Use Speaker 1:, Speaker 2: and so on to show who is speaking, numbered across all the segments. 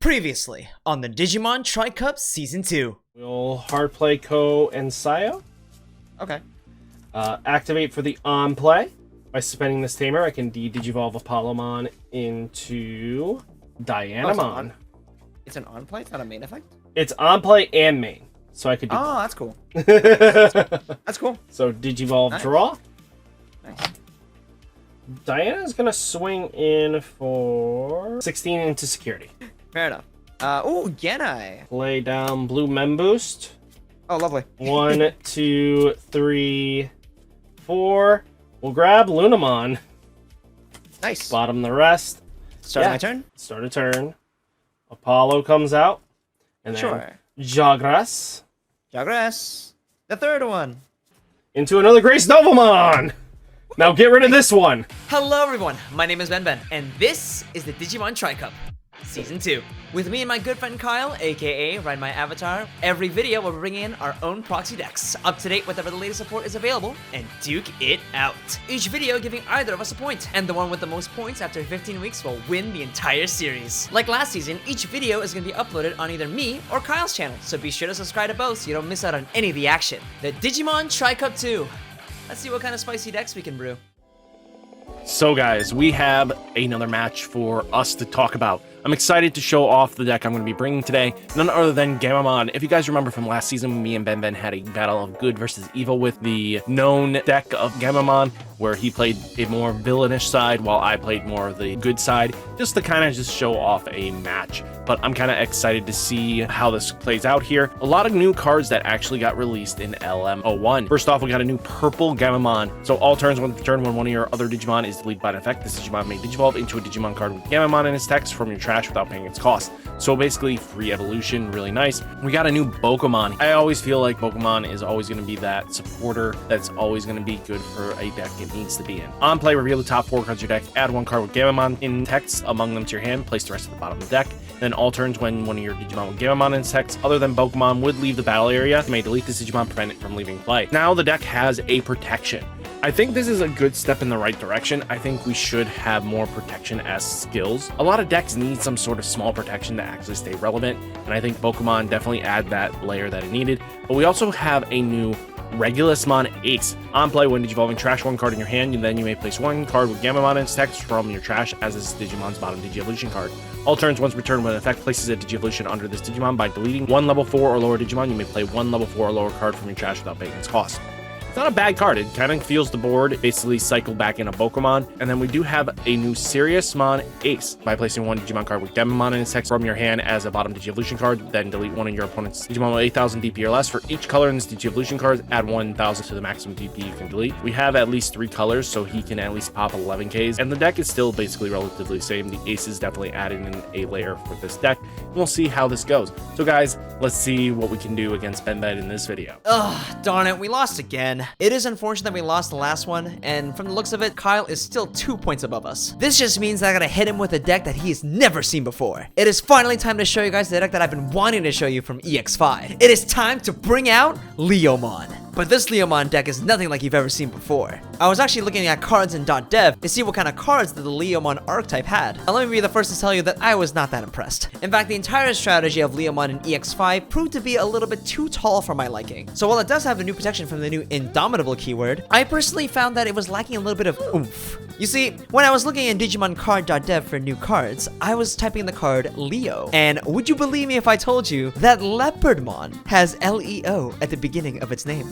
Speaker 1: Previously on the Digimon Tri Cup Season 2.
Speaker 2: We'll hard play Ko and Sayo.
Speaker 1: Okay.
Speaker 2: Activate for the on play. By suspending this tamer, I can de-digivolve Apollomon into Dianamon.
Speaker 1: It's an on play? It's not a main effect?
Speaker 2: It's on play and main. So I could do
Speaker 1: Oh, that's cool. That's cool.
Speaker 2: So Digivolve
Speaker 1: Nice.
Speaker 2: draw.
Speaker 1: Nice.
Speaker 2: Diana's gonna swing in for 16 into security.
Speaker 1: Fair enough. Oh, Genai.
Speaker 2: Lay down blue Mem Boost.
Speaker 1: Oh, lovely.
Speaker 2: 1, 2, 3, 4. We'll grab Lunamon.
Speaker 1: Nice.
Speaker 2: Bottom the rest.
Speaker 1: Start my turn?
Speaker 2: Start a turn. Apollo comes out. And then
Speaker 1: Sure.
Speaker 2: Jagras
Speaker 1: Jagras. The third one.
Speaker 2: into another Grace Novamon. Now get rid of this one.
Speaker 1: Hello everyone, my name is Ben, and this is the Digimon Tri Cup Season 2. With me and my good friend Kyle, aka RideMyAvatar, every video we'll bring in our own proxy decks, up to date with whatever the latest support is available, and duke it out. Each video giving either of us a point, and the one with the most points after 15 weeks will win the entire series. Like last season, each video is going to be uploaded on either me or Kyle's channel, so be sure to subscribe to both so you don't miss out on any of the action. The Digimon Tri Cup 2. Let's see what kind of spicy decks we can brew.
Speaker 3: So guys, we have another match for us to talk about. I'm excited to show off the deck I'm going to be bringing today, none other than Gammamon. If you guys remember from last season, me and Ben had a battle of good versus evil with the known deck of Gammamon, where he played a more villainish side while I played more of the good side, just to kind of just show off a match. But I'm kind of excited to see how this plays out here. A lot of new cards that actually got released in LM01. First off, we got a new purple Gammamon. So all turns when one of your other Digimon is deleted by an effect, this Digimon may digivolve into a Digimon card with Gammamon in its text from your trash without paying its cost. So basically free evolution, really nice. We got a new Bubblegum. I always feel like Bubblegum is always going to be that supporter that's always going to be good for a deck it needs to be in. On play, reveal the top 4 cards of your deck, add 1 card with Gammamon in text among them to your hand, place the rest at the bottom of the deck. Then all turns when one of your Digimon with Gammamon in its text other than Bubblegum would leave the battle area, you may delete this Digimon, prevent it from leaving play. Now the deck has a protection. I think this is a good step in the right direction. I think we should have more protection as skills. A lot of decks need some sort of small protection to actually stay relevant, and I think Pokemon definitely add that layer that it needed. But we also have a new Regulusmon Ace. On play, when digivolving, trash 1 card in your hand, and then you may place 1 card with Gammamon in its text from your trash as this Digimon's bottom Digi-Evolution card. All turns, once returned when an effect places a Digi-Evolution under this Digimon by deleting 1 level 4 or lower Digimon, you may play 1 level 4 or lower card from your trash without paying its cost. It's not a bad card. It kind of feels the board basically cycle back in a Pokemon. And then we do have a new Siriusmon Ace. By placing 1 Digimon card with Gammamon in its text from your hand as a bottom Digi-Evolution card, then delete 1 of your opponent's Digimon with 8,000 DP or less. For each color in this Digi-Evolution card, add 1,000 to the maximum DP you can delete. We have at least 3 colors, so he can at least pop 11Ks. And the deck is still basically relatively the same. The Ace is definitely added in a layer for this deck. And we'll see how this goes. So guys, let's see what we can do against Ben in this video.
Speaker 1: Ugh, darn it, we lost again. It is unfortunate that we lost the last one, and from the looks of it, Kyle is still 2 points above us. This just means that I gotta hit him with a deck that he's never seen before. It is finally time to show you guys the deck that I've been wanting to show you from EX05. It is time to bring out Leomon. But this Leomon deck is nothing like you've ever seen before. I was actually looking at cards in .dev to see what kind of cards that the Leomon archetype had. And let me be the first to tell you that I was not that impressed. In fact, the entire strategy of Leomon in EX5 proved to be a little bit too tall for my liking. So while it does have a new protection from the new Indomitable keyword, I personally found that it was lacking a little bit of oomph. You see, when I was looking in DigimonCard.dev for new cards, I was typing the card Leo. And would you believe me if I told you that Leopardmon has Leo at the beginning of its name?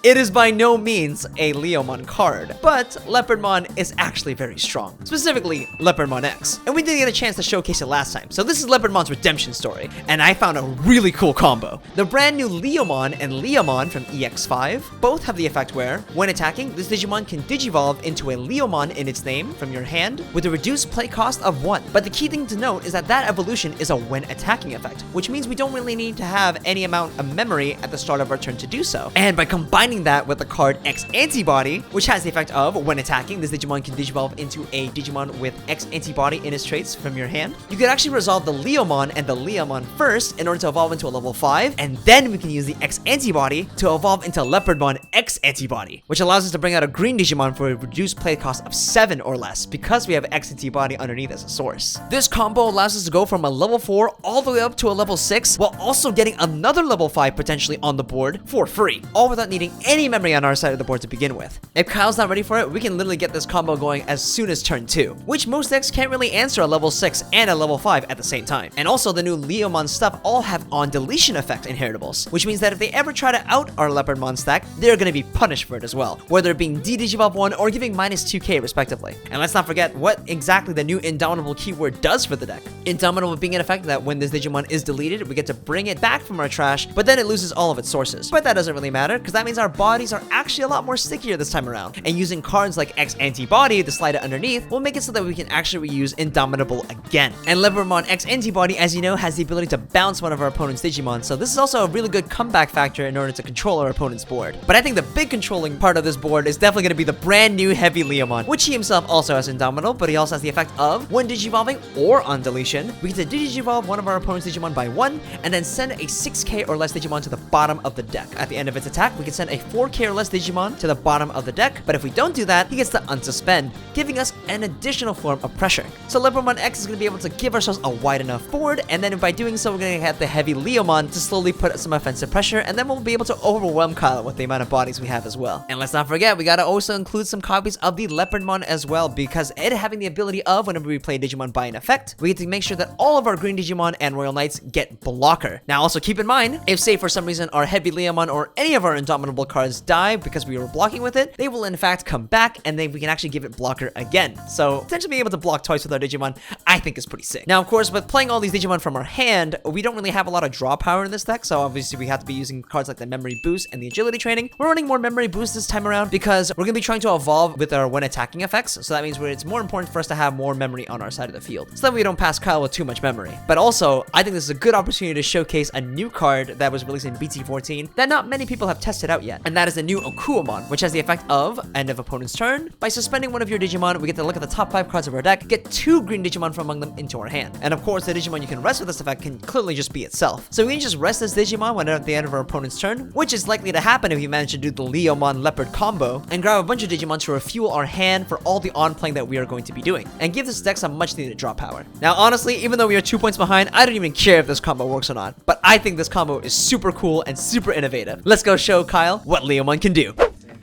Speaker 1: It is by no means a Leomon card, but Leopardmon is actually very strong, specifically Leopardmon X, and we didn't get a chance to showcase it last time, so this is Leopardmon's redemption story, and I found a really cool combo. The brand new Leomon and Leomon from EX5 both have the effect where, when attacking, this Digimon can digivolve into a Leomon in its name from your hand with a reduced play cost of 1, but the key thing to note is that that evolution is a when attacking effect, which means we don't really need to have any amount of memory at the start of our turn to do so. And by combining that with the card X Antibody, which has the effect of, when attacking, this Digimon can Digivolve into a Digimon with X Antibody in its traits from your hand, you could actually resolve the Leomon and the Leomon first in order to evolve into a level 5, and then we can use the X Antibody to evolve into Leopardmon X Antibody, which allows us to bring out a green Digimon for a reduced play cost of 7 or less, because we have X Antibody underneath as a source. This combo allows us to go from a level 4 all the way up to a level 6, while also getting another level 5 potentially on the board for free, all without needing any memory on our side of the board to begin with. If Kyle's not ready for it, we can literally get this combo going as soon as turn 2, which most decks can't really answer a level 6 and a level 5 at the same time. And also, the new Leomon stuff all have on deletion effect inheritables, which means that if they ever try to out our Leopardmon stack, they're going to be punished for it as well, whether it being D-Digivolve 1 or giving minus 2k respectively. And let's not forget what exactly the new Indomitable keyword does for the deck. Indomitable being in effect that when this Digimon is deleted, we get to bring it back from our trash, but then it loses all of its sources. But that doesn't really matter, because that means our bodies are actually a lot more stickier this time around, and using cards like X Antibody to slide it underneath will make it so that we can actually reuse Indomitable again. And Leopardmon X Antibody, as you know, has the ability to bounce one of our opponent's Digimon, so this is also a really good comeback factor in order to control our opponent's board. But I think the big controlling part of this board is definitely going to be the brand new Heavy Leomon, which he himself also has Indomitable, but he also has the effect of, when Digivolving or on deletion, we get to Digivolve one of our opponent's Digimon by 1, and then send a 6k or less Digimon to the bottom of the deck. At the end of its attack, we can send a 4k or less Digimon to the bottom of the deck, but if we don't do that, he gets to unsuspend, giving us an additional form of pressure. So Leopardmon X is going to be able to give ourselves a wide enough board, and then by doing so, we're going to have the Heavy Leomon to slowly put some offensive pressure, and then we'll be able to overwhelm Kyle with the amount of bodies we have as well. And let's not forget, we got to also include some copies of the Leopardmon as well, because it having the ability of, whenever we play Digimon by an effect, we get to make sure that all of our green Digimon and Royal Knights get blocker. Now also keep in mind, if say for some reason our Heavy Leomon or any of our Indomitable cards die because we were blocking with it, they will in fact come back, and then we can actually give it blocker again. So potentially being able to block twice with our Digimon, I think is pretty sick. Now of course, with playing all these Digimon from our hand, we don't really have a lot of draw power in this deck, so obviously we have to be using cards like the Memory Boost and the Agility Training. We're running more Memory Boost this time around because we're going to be trying to evolve with our when attacking effects, so that means it's more important for us to have more memory on our side of the field, so that we don't pass Kyle with too much memory. But also, I think this is a good opportunity to showcase a new card that was released in BT14 that not many people have tested out yet, and that is the new QUMU, which has the effect of, end of opponent's turn, by suspending one of your Digimon, we get to look at the top 5 cards of our deck, get 2 green Digimon from among them into our hand. And of course, the Digimon you can rest with this effect can clearly just be itself. So we can just rest this Digimon when at the end of our opponent's turn, which is likely to happen if we manage to do the Leomon Leopard combo, and grab a bunch of Digimon to refuel our hand for all the on-playing that we are going to be doing, and give this deck some much needed draw power. Now honestly, even though we are 2 points behind, I don't even care if this combo works or not, but I think this combo is super cool and super innovative. Let's go show Kyle what Leomon can do.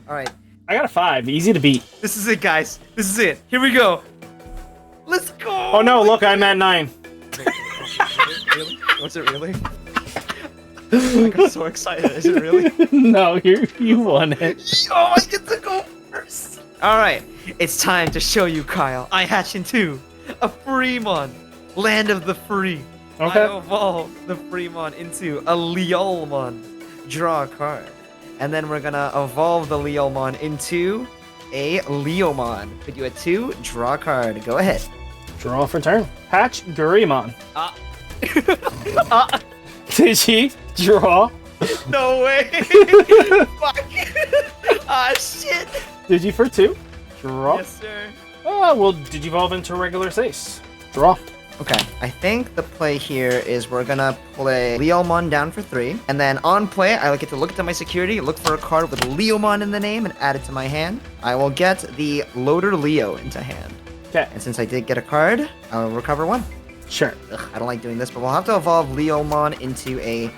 Speaker 1: Alright.
Speaker 2: I got a 5. Easy to beat.
Speaker 1: This is it, guys. This is it. Here we go. Let's go.
Speaker 2: Oh no, look, I'm at 9.
Speaker 1: Really? Was it really? I got so excited. Is it really?
Speaker 2: No, you won it.
Speaker 1: Oh, I get to go first. Alright. It's time to show you, Kyle. I hatch into a Fremon. Land of the free.
Speaker 2: Okay.
Speaker 1: I evolve the Fremon into a Leomon. Draw a card. And then we're gonna evolve the Leomon into a Leomon. Put you at 2, draw a card. Go ahead.
Speaker 2: Draw for turn. Hatch Gammamon.
Speaker 1: Ah.
Speaker 2: Did he draw?
Speaker 1: No way. Fuck. Ah, shit.
Speaker 2: Did you for 2? Draw.
Speaker 1: Yes, sir.
Speaker 2: Oh, well, did you evolve into regular Sace? Draw.
Speaker 1: Okay, I think the play here is we're gonna play Leomon down for 3, and then on play, I get to look into my security, look for a card with Leomon in the name, and add it to my hand. I will get the Loader Leo into hand.
Speaker 2: Okay.
Speaker 1: And since I did get a card, I'll recover 1.
Speaker 2: Sure.
Speaker 1: Ugh, I don't like doing this, but we'll have to evolve Leomon into a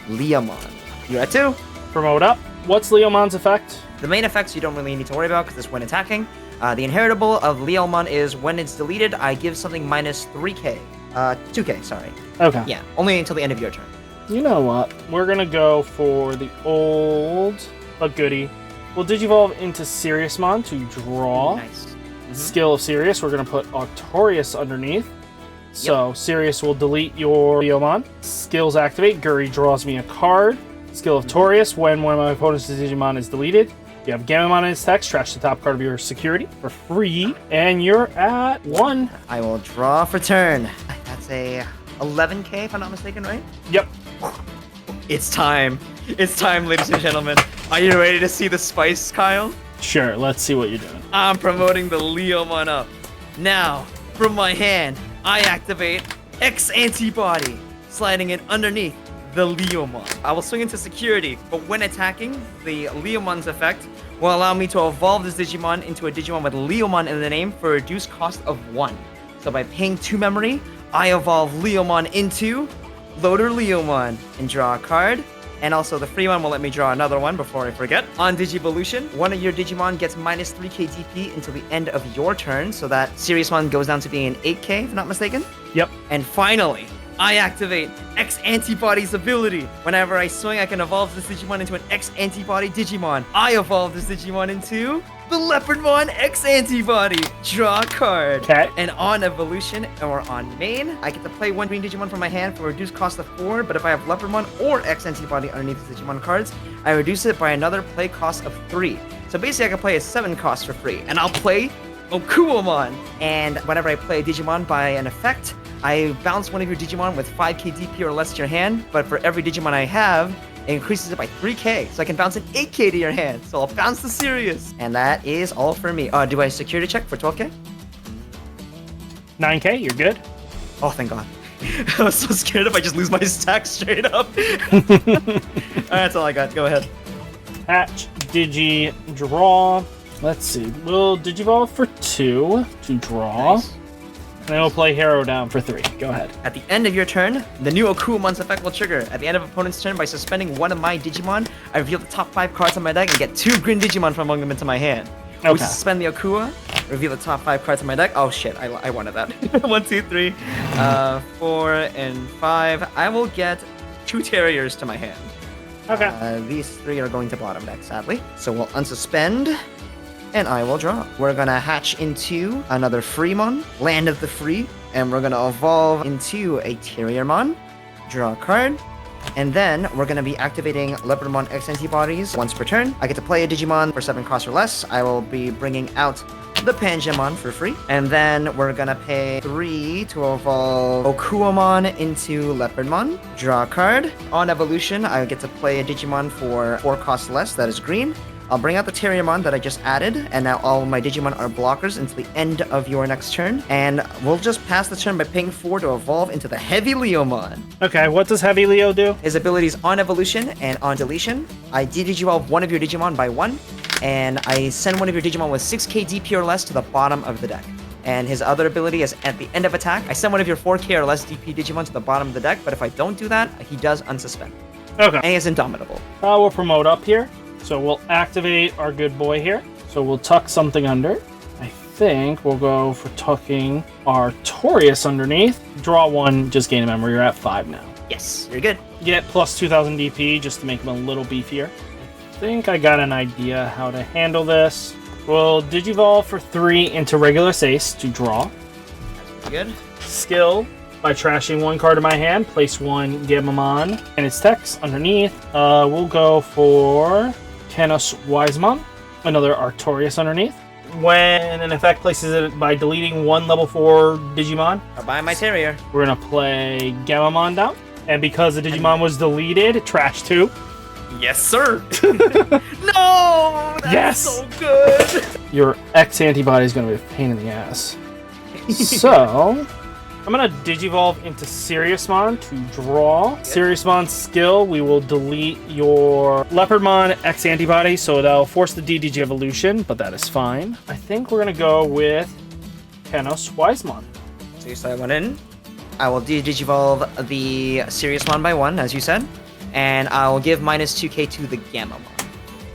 Speaker 1: Leomon. You're at 2.
Speaker 2: Promote up. What's Leomon's effect?
Speaker 1: The main effects you don't really need to worry about because it's when attacking. The inheritable of Leomon is when it's deleted, I give something minus 3k. 2k, sorry.
Speaker 2: Okay.
Speaker 1: Yeah, only until the end of your turn.
Speaker 2: You know what? We're gonna go for the old but goodie. We'll Digivolve into Siriusmon to draw.
Speaker 1: Nice. Mm-hmm.
Speaker 2: Skill of Sirius, we're gonna put Artorias underneath. So Sirius will delete your Leomon. Skills activate. Guri draws me a card. Skill of Torius, when one of my opponent's Digimon is deleted, you have Gammamon in its text, trash the top card of your security for free, and you're at 1.
Speaker 1: I will draw for turn. That's a 11k if I'm not mistaken, right?
Speaker 2: Yep.
Speaker 1: It's time. It's time, ladies and gentlemen. Are you ready to see the spice, Kyle?
Speaker 2: Sure, let's see what you're doing.
Speaker 1: I'm promoting the Leomon up. Now, from my hand, I activate X Antibody, sliding it underneath the Leomon. I will swing into security, but when attacking, the Leomon's effect will allow me to evolve this Digimon into a Digimon with Leomon in the name for a reduced cost of 1. So by paying 2 memory, I evolve Leomon into Loader Leomon and draw a card. And also the free one will let me draw another one before I forget. On Digivolution, one of your Digimon gets minus 3k DP until the end of your turn, so that Serious One goes down to being an 8k, if not mistaken.
Speaker 2: Yep.
Speaker 1: And finally, I activate X Antibody's ability. Whenever I swing, I can evolve this Digimon into an X Antibody Digimon. I evolve this Digimon into the Leopardmon X Antibody. Draw a card.
Speaker 2: Okay.
Speaker 1: And on evolution or on main, I get to play one green Digimon from my hand for a reduced cost of 4, but if I have Leopardmon or X Antibody underneath the Digimon cards, I reduce it by another play cost of 3. So basically I can play a 7 cost for free, and I'll play QUMU. And whenever I play a Digimon by an effect, I bounce one of your Digimon with 5k DP or less to your hand, but for every Digimon I have, it increases it by 3k, so I can bounce an 8k to your hand. So I'll bounce the Sirius. And that is all for me. Do I security check for 12k?
Speaker 2: 9k, you're good.
Speaker 1: Oh, thank God. I was so scared if I just lose my stack straight up. Alright, that's all I got. Go ahead.
Speaker 2: Hatch, Digi, draw. Let's see. We'll Digivolve for 2 to draw.
Speaker 1: Nice.
Speaker 2: And then we'll play Hero down for 3. Go ahead.
Speaker 1: At the end of your turn, the new QUMU's effect will trigger. At the end of opponent's turn, by suspending one of my Digimon, I reveal the top 5 cards on my deck and get 2 green Digimon from among them into my hand.
Speaker 2: Okay.
Speaker 1: We suspend the QUMU, reveal the top 5 cards on my deck. Oh shit, I wanted that. 1, 2, 3, 4, and 5. I will get 2 Terriers to my hand.
Speaker 2: Okay.
Speaker 1: These 3 are going to bottom deck, sadly. So we'll unsuspend. And I will draw. We're gonna hatch into another Freemon, Land of the Free, and we're gonna evolve into a Terriermon, draw a card, and then we're gonna be activating Leopardmon X Antibodies once per turn. I get to play a Digimon for 7 costs or less. I will be bringing out the Pangemon for free, and then we're gonna pay 3 to evolve QUMU into Leopardmon, draw a card. On evolution, I get to play a Digimon for 4 costs less, that is green. I'll bring out the Terriermon that I just added, and now all of my Digimon are blockers until the end of your next turn. And we'll just pass the turn by paying 4 to evolve into the Heavy Leomon.
Speaker 2: Okay, what does Heavy Leo do?
Speaker 1: His abilities on evolution and on deletion. I de-Digivolve one of your Digimon by 1, and I send one of your Digimon with 6k DP or less to the bottom of the deck. And his other ability is at the end of attack, I send one of your 4k or less DP Digimon to the bottom of the deck, but if I don't do that, he does unsuspend.
Speaker 2: Okay.
Speaker 1: And he is indomitable.
Speaker 2: We'll promote up here. So we'll activate our good boy here. So we'll tuck something under. I think we'll go for tucking our Torius underneath. Draw 1, just gain a memory. You're at 5 now.
Speaker 1: Yes, you're good.
Speaker 2: Get plus 2000 DP just to make him a little beefier. I think I got an idea how to handle this. We'll Digivolve for 3 into regular Sace to draw.
Speaker 1: That's pretty good.
Speaker 2: Skill. By trashing 1 card in my hand, place 1 Gammamon and its text underneath. We'll go for Canos Wisemon, another Artorias underneath. When an effect places it by deleting 1 level 4 Digimon,
Speaker 1: I'll buy my Terrier.
Speaker 2: we're gonna play Gammamon down. And because the Digimon was deleted, trash 2.
Speaker 1: Yes, sir. No, that's
Speaker 2: Yes!
Speaker 1: so good.
Speaker 2: Your X antibody is gonna be a pain in the ass. So, I'm gonna Digivolve into Seriousmon to draw. Seriousmon's skill, we will delete your Leopardmon X antibody, so that'll force the DDG evolution, but that is fine. I think we're gonna go with Canos Wisemon.
Speaker 1: So you slide 1 in. I will Digivolve the Seriousmon by 1, as you said, and I'll give minus 2k to the Gammamon.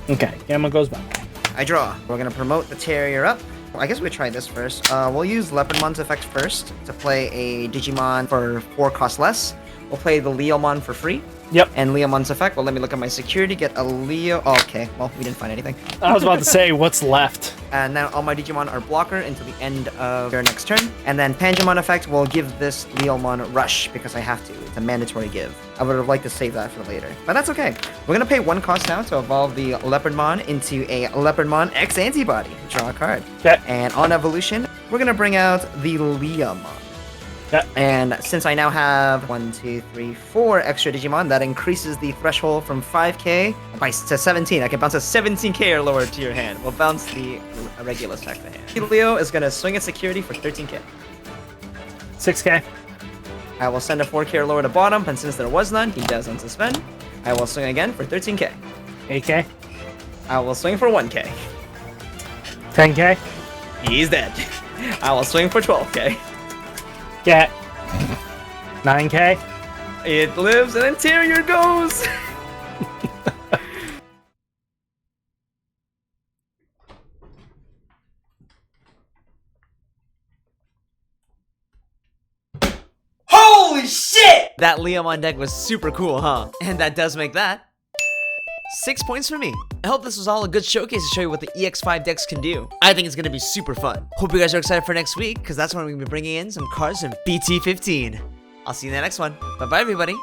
Speaker 2: Okay, Gamma goes back.
Speaker 1: I draw. We're gonna promote the Terrier up. I guess we try this first. We'll use Leopardmon's effect first to play a Digimon for 4 costs less. We'll play the Leomon for free.
Speaker 2: Yep.
Speaker 1: And Leomon's effect, well, let me look at my security, get a Leo. Oh, okay, well, we didn't find anything.
Speaker 2: I was about to say, what's left?
Speaker 1: And now all my Digimon are blocker until the end of your next turn. And then Pangemon effect will give this Leomon rush because I have to. It's a mandatory give. I would have liked to save that for later, but that's okay. We're gonna pay 1 cost now to evolve the Leopardmon into a Leopardmon X Antibody. Draw a card.
Speaker 2: Okay.
Speaker 1: And on evolution, we're gonna bring out the Leomon.
Speaker 2: Yeah.
Speaker 1: And since I now have 1, 2, 3, 4 extra Digimon, that increases the threshold from 5k to 17. I can bounce a 17k or lower to your hand. We'll bounce the regular stack to the hand. Leo is going to swing at security for 13k.
Speaker 2: 6k.
Speaker 1: I will send a 4k or lower to bottom, and since there was none, he does unsuspend. I will swing again for 13k.
Speaker 2: 8k.
Speaker 1: I will swing for 1k.
Speaker 2: 10k.
Speaker 1: He's dead. I will swing for 12k.
Speaker 2: Get 9k.
Speaker 1: It lives, and Interior goes! Holy shit! That Leomon deck was super cool, huh? And that does make that 6 points for me. I hope this was all a good showcase to show you what the EX05 decks can do. I think it's gonna be super fun. Hope you guys are excited for next week, because that's when we're gonna be bringing in some cards from BT15. I'll see you in the next one. Bye-bye, everybody.